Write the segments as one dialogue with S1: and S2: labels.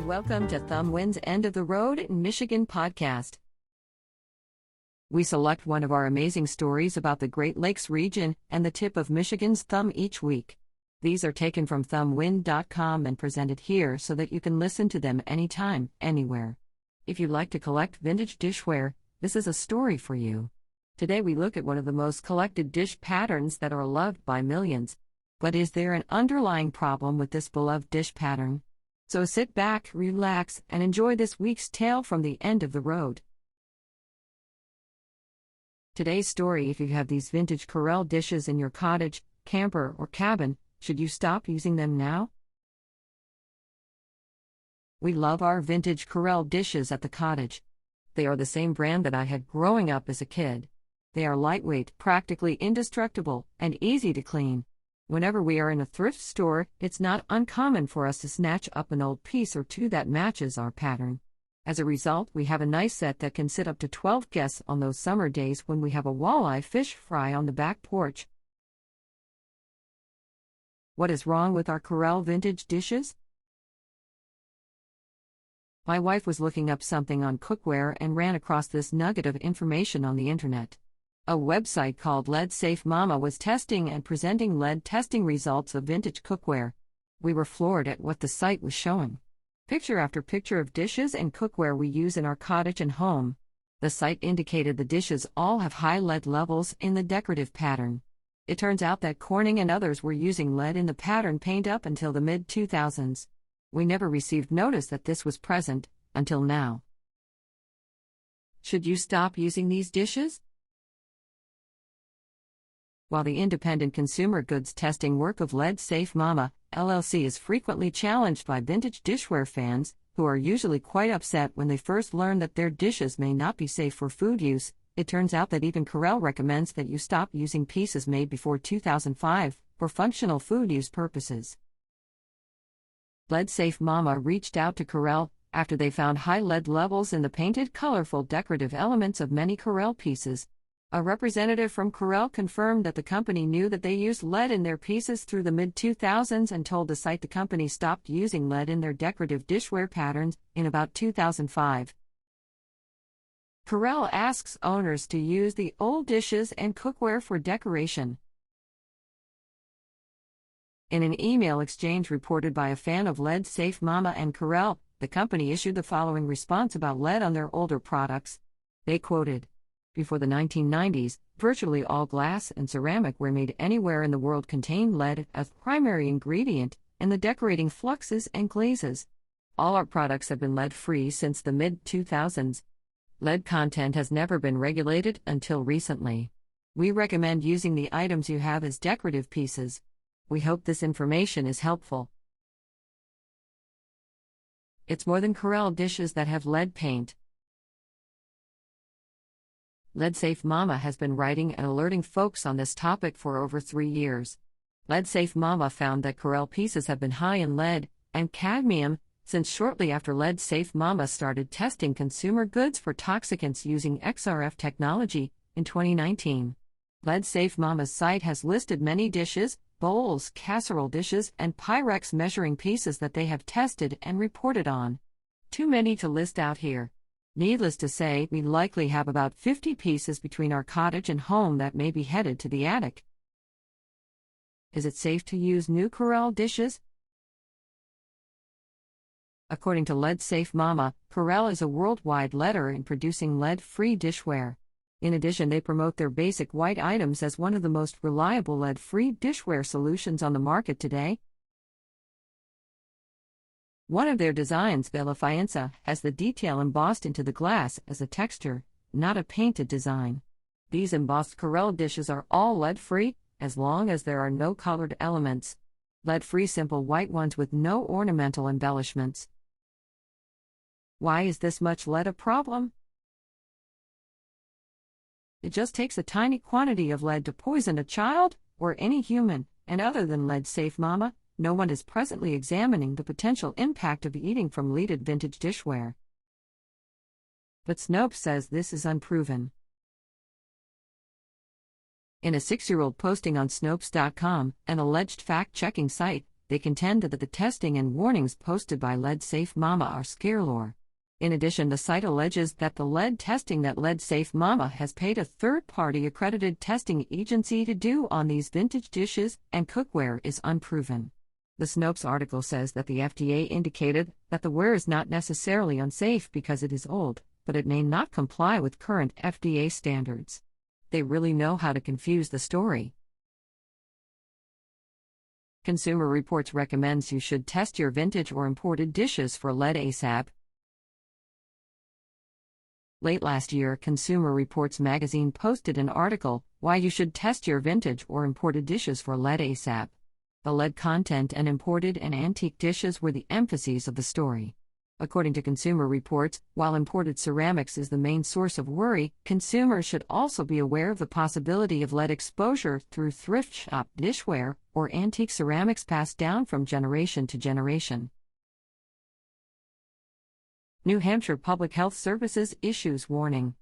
S1: Welcome to Thumb Wins End of the Road in Michigan podcast. We select one of our amazing stories about the Great Lakes region and the tip of Michigan's thumb each week. These are taken from thumbwin.com and presented here so that you can listen to them anytime, anywhere. If you like to collect vintage dishware, this is a story for you. Today we look at one of the most collected dish patterns that are loved by millions. But is there an underlying problem with this beloved dish pattern? So sit back, relax, and enjoy this week's tale from the end of the road. Today's story: if you have these vintage Corelle dishes in your cottage, camper, or cabin, should you stop using them now? We love our vintage Corelle dishes at the cottage. They are the same brand that I had growing up as a kid. They are lightweight, practically indestructible, and easy to clean. Whenever we are in a thrift store, it's not uncommon for us to snatch up an old piece or two that matches our pattern. As a result, we have a nice set that can sit up to 12 guests on those summer days when we have a walleye fish fry on the back porch. What is wrong with our Corelle vintage dishes? My wife was looking up something on cookware and ran across this nugget of information on the internet. A website called Lead Safe Mama was testing and presenting lead testing results of vintage cookware. We were floored at what the site was showing. Picture after picture of dishes and cookware we use in our cottage and home. The site indicated the dishes all have high lead levels in the decorative pattern. It turns out that Corning and others were using lead in the pattern paint up until the mid-2000s. We never received notice that this was present, until now. Should you stop using these dishes? While the independent consumer goods testing work of Lead Safe Mama, LLC is frequently challenged by vintage dishware fans, who are usually quite upset when they first learn that their dishes may not be safe for food use, it turns out that even Corelle recommends that you stop using pieces made before 2005 for functional food use purposes. Lead Safe Mama reached out to Corelle after they found high lead levels in the painted, colorful decorative elements of many Corelle pieces. A representative from Corelle confirmed that the company knew that they used lead in their pieces through the mid-2000s and told the site the company stopped using lead in their decorative dishware patterns in about 2005. Corelle asks owners to use the old dishes and cookware for decoration. In an email exchange reported by a fan of Lead Safe Mama and Corelle, the company issued the following response about lead on their older products. They quoted, "Before the 1990s, virtually all glass and ceramic ware made anywhere in the world contained lead as primary ingredient in the decorating fluxes and glazes. All our products have been lead-free since the mid-2000s. Lead content has never been regulated until recently. We recommend using the items you have as decorative pieces. We hope this information is helpful." It's more than Corelle dishes that have lead paint. Lead Safe Mama has been writing and alerting folks on this topic for over 3 years. Lead Safe Mama found that Corelle pieces have been high in lead and cadmium since shortly after Lead Safe Mama started testing consumer goods for toxicants using XRF technology in 2019. Lead Safe Mama's site has listed many dishes, bowls, casserole dishes, and Pyrex measuring pieces that they have tested and reported on. Too many to list out here. Needless to say, we likely have about 50 pieces between our cottage and home that may be headed to the attic. Is it safe to use new Corelle dishes? According to Lead Safe Mama, Corelle is a worldwide leader in producing lead-free dishware. In addition, they promote their basic white items as one of the most reliable lead-free dishware solutions on the market today. One of their designs, Bella Fianza, has the detail embossed into the glass as a texture, not a painted design. These embossed Corelle dishes are all lead-free, as long as there are no colored elements. Lead-free simple white ones with no ornamental embellishments. Why is this much lead a problem? It just takes a tiny quantity of lead to poison a child, or any human, and other than Lead Safe Mama, no one is presently examining the potential impact of eating from leaded vintage dishware. But Snopes says this is unproven. In a 6-year-old posting on Snopes.com, an alleged fact-checking site, They contend that the testing and warnings posted by Lead Safe Mama are scarelore. In addition, the site alleges that the lead testing that Lead Safe Mama has paid a third-party accredited testing agency to do on these vintage dishes and cookware is unproven. The Snopes article says that the FDA indicated that the ware is not necessarily unsafe because it is old, but it may not comply with current FDA standards. They really know how to confuse the story. Consumer Reports recommends you should test your vintage or imported dishes for lead ASAP. Late last year, Consumer Reports magazine posted an article, Why You Should Test Your Vintage or Imported Dishes for Lead ASAP. The lead content and imported and antique dishes were the emphases of the story. According to Consumer Reports, while imported ceramics is the main source of worry, consumers should also be aware of the possibility of lead exposure through thrift shop dishware or antique ceramics passed down from generation to generation. New Hampshire Public Health Services issues warning.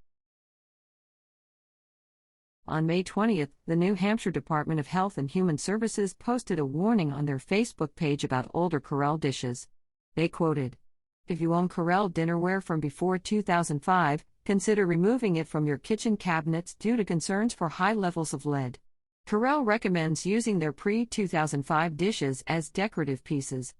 S1: On May 20, the New Hampshire Department of Health and Human Services posted a warning on their Facebook page about older Corelle dishes. They quoted, "If you own Corelle dinnerware from before 2005, consider removing it from your kitchen cabinets due to concerns for high levels of lead." Corelle recommends using their pre-2005 dishes as decorative pieces.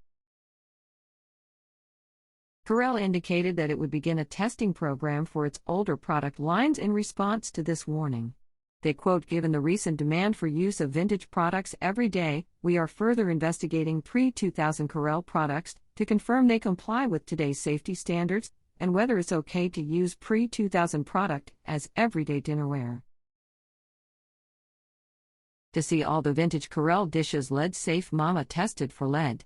S1: Corelle indicated that it would begin a testing program for its older product lines in response to this warning. They quote, "Given the recent demand for use of vintage products every day, we are further investigating pre-2000 Corelle products to confirm they comply with today's safety standards and whether it's okay to use pre-2000 product as everyday dinnerware." To see all the vintage Corelle dishes Lead Safe Mama tested for lead.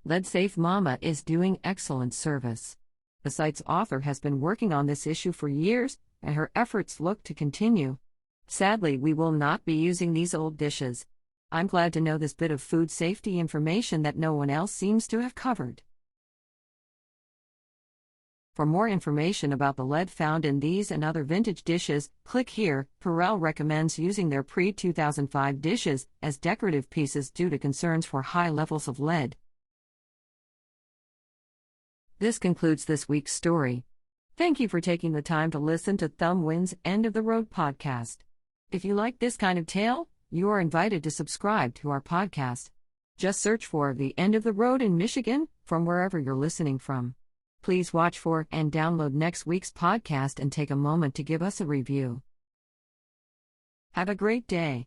S1: Lead Safe Mama is doing excellent service. The site's author has been working on this issue for years, and her efforts look to continue. Sadly, we will not be using these old dishes. I'm glad to know this bit of food safety information that no one else seems to have covered. For more information about the lead found in these and other vintage dishes, click here. Corelle recommends using their pre-2005 dishes as decorative pieces due to concerns for high levels of lead. This concludes this week's story. Thank you for taking the time to listen to Thumbwind's End of the Road podcast. If you like this kind of tale, you are invited to subscribe to our podcast. Just search for The End of the Road in Michigan from wherever you're listening from. Please watch for and download next week's podcast and take a moment to give us a review. Have a great day.